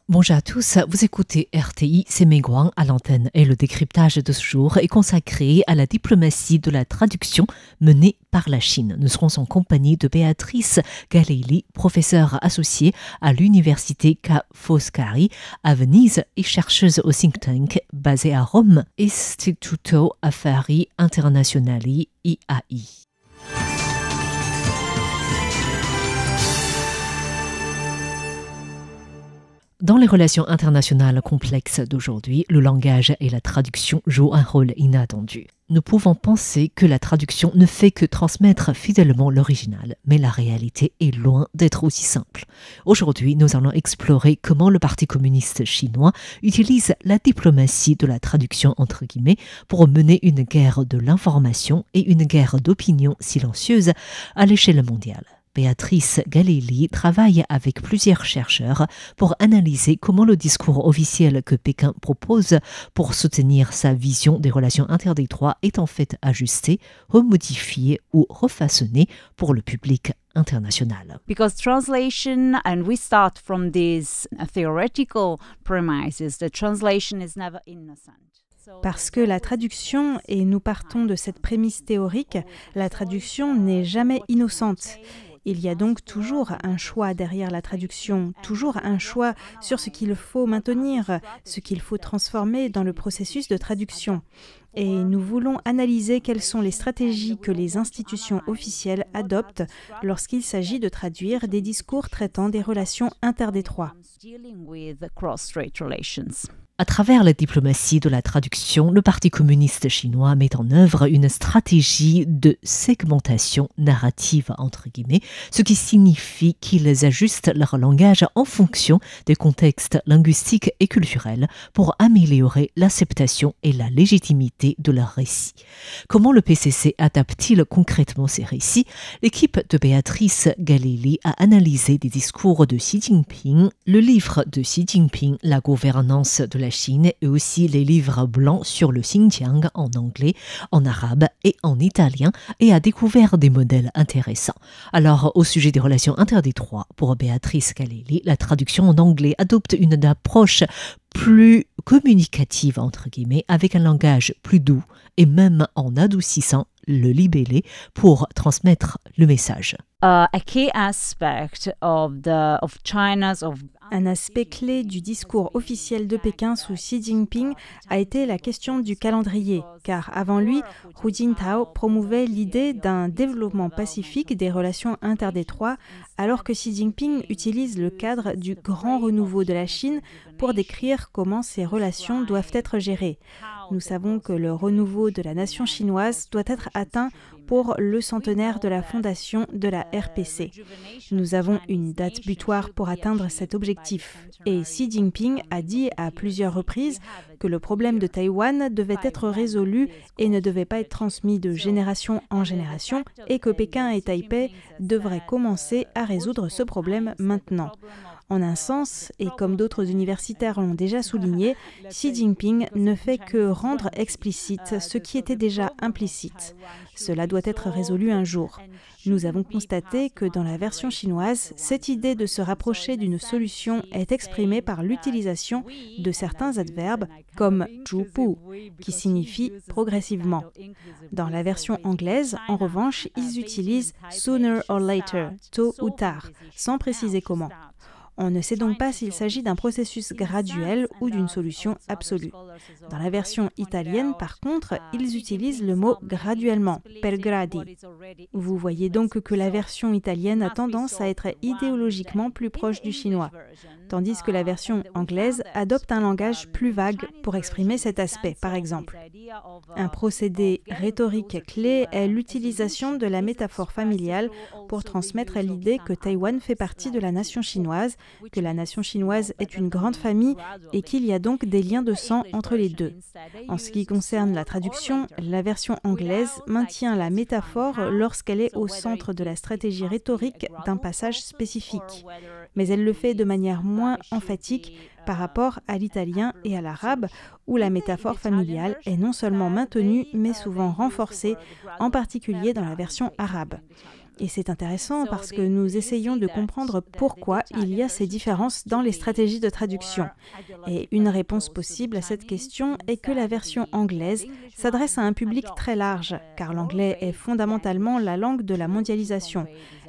Bonjour à tous, vous écoutez RTI, c'est Meguang à l'antenne et le décryptage de ce jour est consacré à la diplomatie de la traduction menée par la Chine. Nous serons en compagnie de Béatrice Galelli, professeure associée à l'université Ca' Foscari à Venise et chercheuse au think tank basé à Rome, Istituto Affari Internazionali IAI. Dans les relations internationales complexes d'aujourd'hui, le langage et la traduction jouent un rôle inattendu. Nous pouvons penser que la traduction ne fait que transmettre fidèlement l'original, mais la réalité est loin d'être aussi simple. Aujourd'hui, nous allons explorer comment le Parti communiste chinois utilise la diplomatie de la traduction entre guillemets pour mener une guerre de l'information et une guerre d'opinion silencieuse à l'échelle mondiale. Béatrice Galelli travaille avec plusieurs chercheurs pour analyser comment le discours officiel que Pékin propose pour soutenir sa vision des relations interdétroites est en fait ajusté, remodifié ou refaçonné pour le public international. Because translation, and we start from these theoretical premises, the translation is never innocent. Parce que la traduction, et nous partons de cette prémisse théorique, la traduction n'est jamais innocente. Il y a donc toujours un choix derrière la traduction, toujours un choix sur ce qu'il faut maintenir, ce qu'il faut transformer dans le processus de traduction. Et nous voulons analyser quelles sont les stratégies que les institutions officielles adoptent lorsqu'il s'agit de traduire des discours traitant des relations interdétroites. À travers la diplomatie de la traduction, le Parti communiste chinois met en œuvre une stratégie de segmentation narrative, entre guillemets, ce qui signifie qu'ils ajustent leur langage en fonction des contextes linguistiques et culturels pour améliorer l'acceptation et la légitimité de leurs récits. Comment le PCC adapte-t-il concrètement ces récits? L'équipe de Béatrice Galelli a analysé des discours de Xi Jinping, le livre de Xi Jinping, La gouvernance de la Chine, et aussi les livres blancs sur le Xinjiang en anglais, en arabe et en italien, et a découvert des modèles intéressants. Alors, au sujet des relations interdétroites, pour Béatrice Galelli, la traduction en anglais adopte une approche plus communicative, entre guillemets, avec un langage plus doux et même en adoucissant le libellé pour transmettre le message. A key aspect of China's Un aspect clé du discours officiel de Pékin sous Xi Jinping a été la question du calendrier, car avant lui, Hu Jintao promouvait l'idée d'un développement pacifique des relations interdétroites, alors que Xi Jinping utilise le cadre du grand renouveau de la Chine pour décrire comment ces relations doivent être gérées. Nous savons que le renouveau de la nation chinoise doit être atteint pour le centenaire de la fondation de la RPC. Nous avons une date butoir pour atteindre cet objectif. Et Xi Jinping a dit à plusieurs reprises que le problème de Taïwan devait être résolu et ne devait pas être transmis de génération en génération et que Pékin et Taipei devraient commencer à résoudre ce problème maintenant. En un sens, et comme d'autres universitaires l'ont déjà souligné, Xi Jinping ne fait que rendre explicite ce qui était déjà implicite. Cela doit être résolu un jour. Nous avons constaté que dans la version chinoise, cette idée de se rapprocher d'une solution est exprimée par l'utilisation de certains adverbes comme « zhubu » qui signifie « progressivement ». Dans la version anglaise, en revanche, ils utilisent « sooner or later », tôt ou tard, sans préciser comment. On ne sait donc pas s'il s'agit d'un processus graduel ou d'une solution absolue. Dans la version italienne, par contre, ils utilisent le mot graduellement, per gradi. Vous voyez donc que la version italienne a tendance à être idéologiquement plus proche du chinois, tandis que la version anglaise adopte un langage plus vague pour exprimer cet aspect, par exemple. Un procédé rhétorique clé est l'utilisation de la métaphore familiale pour transmettre l'idée que Taïwan fait partie de la nation chinoise, que la nation chinoise est une grande famille et qu'il y a donc des liens de sang entre les deux. En ce qui concerne la traduction, la version anglaise maintient la métaphore lorsqu'elle est au centre de la stratégie rhétorique d'un passage spécifique, mais elle le fait de manière moins emphatique par rapport à l'italien et à l'arabe, où la métaphore familiale est non seulement maintenue, mais souvent renforcée, en particulier dans la version arabe. Et c'est intéressant parce que nous essayons de comprendre pourquoi il y a ces différences dans les stratégies de traduction. Et une réponse possible à cette question est que la version anglaise s'adresse à un public très large, car l'anglais est fondamentalement la langue de la mondialisation.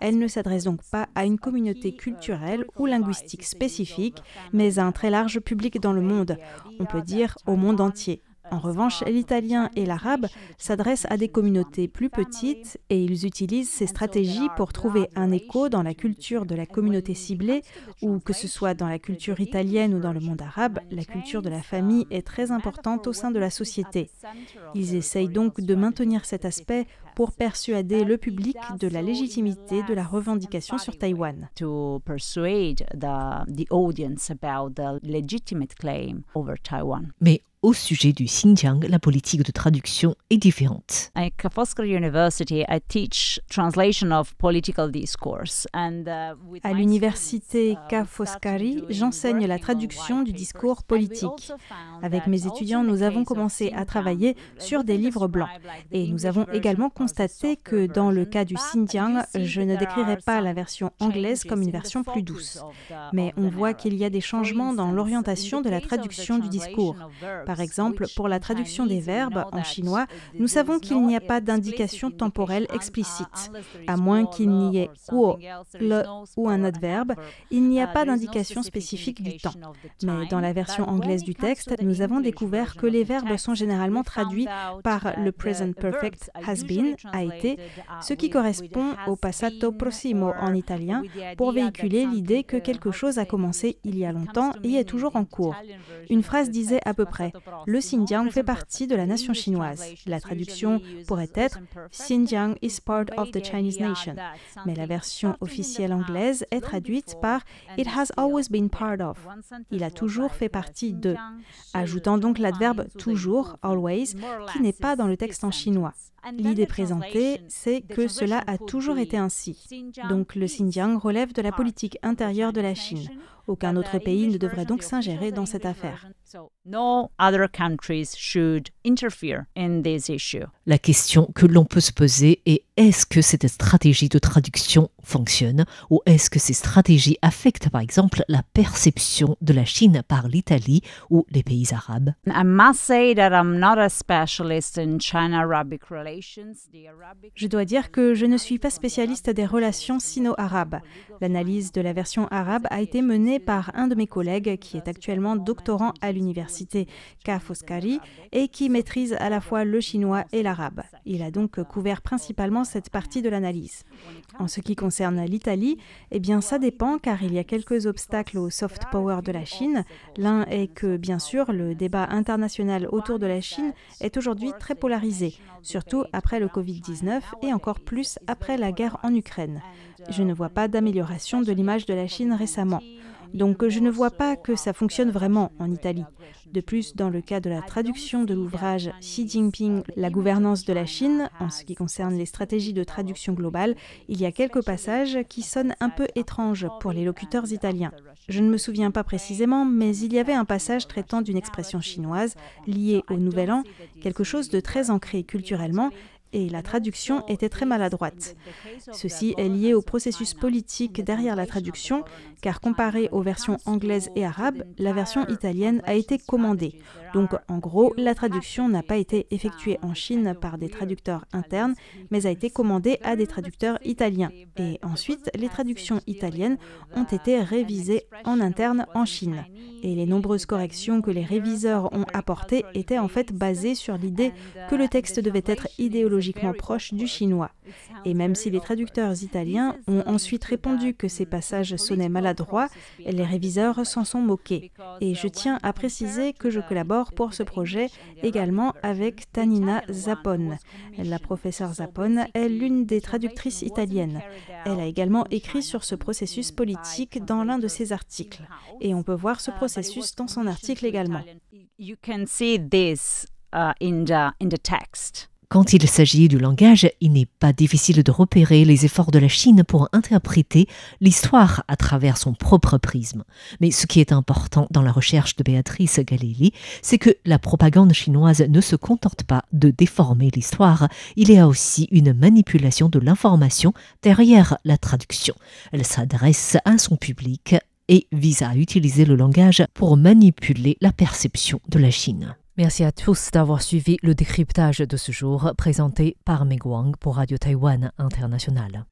Elle ne s'adresse donc pas à une communauté culturelle ou linguistique spécifique, mais à un très large public dans le monde, on peut dire au monde entier. En revanche, l'italien et l'arabe s'adressent à des communautés plus petites et ils utilisent ces stratégies pour trouver un écho dans la culture de la communauté ciblée ou que ce soit dans la culture italienne ou dans le monde arabe, la culture de la famille est très importante au sein de la société. Ils essayent donc de maintenir cet aspect pour persuader le public de la légitimité de la revendication sur Taïwan. To persuade the audience about the legitimate claim over Taiwan. Mais au sujet du Xinjiang, la politique de traduction est différente. At Ka Foscari University, I teach translation of political discourse. À l'université Ka Foscari, j'enseigne la traduction du discours politique. Avec mes étudiants, nous avons commencé à travailler sur des livres blancs. Et nous avons également constaté que dans le cas du Xinjiang, je ne décrirais pas la version anglaise comme une version plus douce. Mais on voit qu'il y a des changements dans l'orientation de la traduction du discours. Par exemple, pour la traduction des verbes en chinois, nous savons qu'il n'y a pas d'indication temporelle explicite. À moins qu'il n'y ait guo, le ou un adverbe, il n'y a pas d'indication spécifique du temps. Mais dans la version anglaise du texte, nous avons découvert que les verbes sont généralement traduits par le present perfect has been, a été, ce qui correspond au passato prossimo en italien pour véhiculer l'idée que quelque chose a commencé il y a longtemps et est toujours en cours. Une phrase disait à peu près « Le Xinjiang fait partie de la nation chinoise ». La traduction pourrait être « Xinjiang is part of the Chinese nation ». Mais la version officielle anglaise est traduite par « It has always been part of ». Il a toujours fait partie de, ajoutant donc l'adverbe « toujours », « always », qui n'est pas dans le texte en chinois. L'idée présentée, c'est que cela a toujours été ainsi. Donc le Xinjiang relève de la politique intérieure de la Chine. Aucun autre pays ne devrait donc s'ingérer dans cette affaire. No other countries should interfere in this issue. La question que l'on peut se poser est est-ce que cette stratégie de traduction fonctionne ou est-ce que ces stratégies affectent par exemple la perception de la Chine par l'Italie ou les pays arabes? I must say that I'm not a specialist in China-Arabic relations. Je dois dire que je ne suis pas spécialiste des relations sino-arabes. L'analyse de la version arabe a été menée par un de mes collègues qui est actuellement doctorant à l'université Ka Foscari et qui maîtrise à la fois le chinois et l'arabe. Il a donc couvert principalement cette partie de l'analyse. En ce qui concerne l'Italie, eh bien ça dépend car il y a quelques obstacles au soft power de la Chine. L'un est que, bien sûr, le débat international autour de la Chine est aujourd'hui très polarisé, surtout après le Covid-19 et encore plus après la guerre en Ukraine. Je ne vois pas d'amélioration de l'image de la Chine récemment. Donc je ne vois pas que ça fonctionne vraiment en Italie. De plus, dans le cas de la traduction de l'ouvrage Xi Jinping, la gouvernance de la Chine, en ce qui concerne les stratégies de traduction globale, il y a quelques passages qui sonnent un peu étranges pour les locuteurs italiens. Je ne me souviens pas précisément, mais il y avait un passage traitant d'une expression chinoise liée au Nouvel An, quelque chose de très ancré culturellement, et la traduction était très maladroite. Ceci est lié au processus politique derrière la traduction, car comparé aux versions anglaises et arabes, la version italienne a été commandée. Donc en gros, la traduction n'a pas été effectuée en Chine par des traducteurs internes, mais a été commandée à des traducteurs italiens. Et ensuite, les traductions italiennes ont été révisées en interne en Chine. Et les nombreuses corrections que les réviseurs ont apportées étaient en fait basées sur l'idée que le texte devait être idéologiquement proche du chinois. Et même si les traducteurs italiens ont ensuite répondu que ces passages sonnaient maladroits, les réviseurs s'en sont moqués. Et je tiens à préciser que je collabore pour ce projet également avec Tanina Zappone. La professeure Zappone est l'une des traductrices italiennes. Elle a également écrit sur ce processus politique dans l'un de ses articles. Et on peut voir ce processus dans son article également. You can see this in the text. Quand il s'agit du langage, il n'est pas difficile de repérer les efforts de la Chine pour interpréter l'histoire à travers son propre prisme. Mais ce qui est important dans la recherche de Béatrice Galelli, c'est que la propagande chinoise ne se contente pas de déformer l'histoire, il y a aussi une manipulation de l'information derrière la traduction. Elle s'adresse à son public et vise à utiliser le langage pour manipuler la perception de la Chine. Merci à tous d'avoir suivi le décryptage de ce jour présenté par Meg Wang pour Radio Taïwan International.